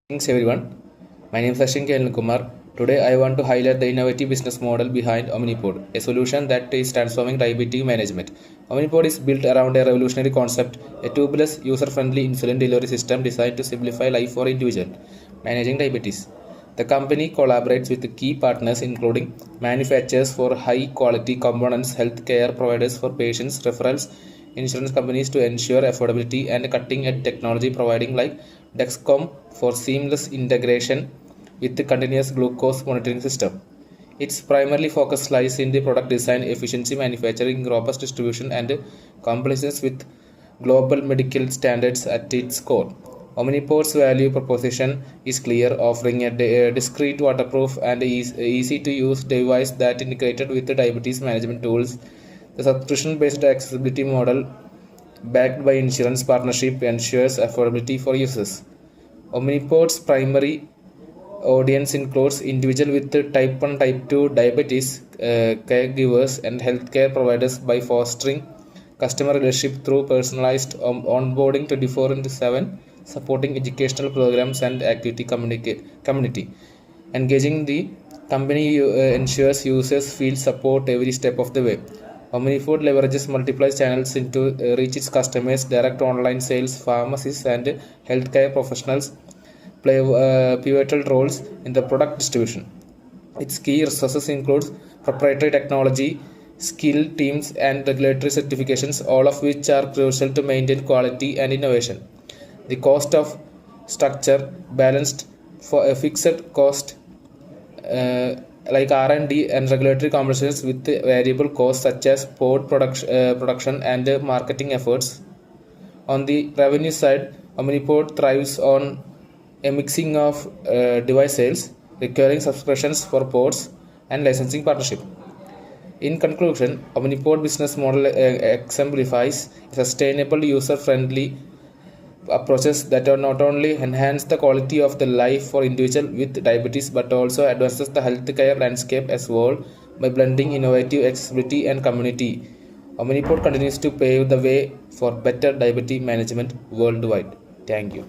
Thanks everyone. My name is Sachin K. Kumar. Today I want to highlight the innovative business model behind Omnipod, a solution that is transforming diabetes management. Omnipod is built around a revolutionary concept, a tubeless, user-friendly insulin delivery system designed to simplify life for individuals managing diabetes. The company collaborates with key partners including manufacturers for high-quality components, healthcare providers for patients, referrals, insurance companies to ensure affordability, and cutting-edge technology providing like Dexcom for seamless integration with the continuous glucose monitoring system. Its primary focus lies in the product design, efficiency, manufacturing, robust distribution, and compliance with global medical standards at its core. Omnipod's value proposition is clear, offering a discreet, waterproof, and easy-to-use device that integrated with the diabetes management tools. The subscription-based accessibility model, backed by insurance partnership, ensures affordability for users. Omnipod's primary audience includes individuals with type 1 type 2 diabetes, caregivers, and healthcare providers by fostering customer relationship through personalized onboarding 24/7, supporting educational programs and activity community. Engaging the company ensures users feel support every step of the way. Omnipod leverages multiple channels to reach its customers. Direct online sales, pharmacists, and healthcare professionals play pivotal roles in the product distribution. Its key resources include proprietary technology, skilled teams, and regulatory certifications, all of which are crucial to maintain quality and innovation. The cost of structure balanced for a fixed cost like R&D and regulatory compensations with variable costs such as pod production and marketing efforts. On the revenue side, Omnipod thrives on a mixing of device sales, recurring subscriptions for pods, and licensing partnership. In conclusion, Omnipod business model exemplifies sustainable, user-friendly approaches that are not only enhance the quality of the life for individuals with diabetes but also advances the healthcare landscape as well by blending innovative accessibility and community. Omnipod continues to pave the way for better diabetes management worldwide. Thank you.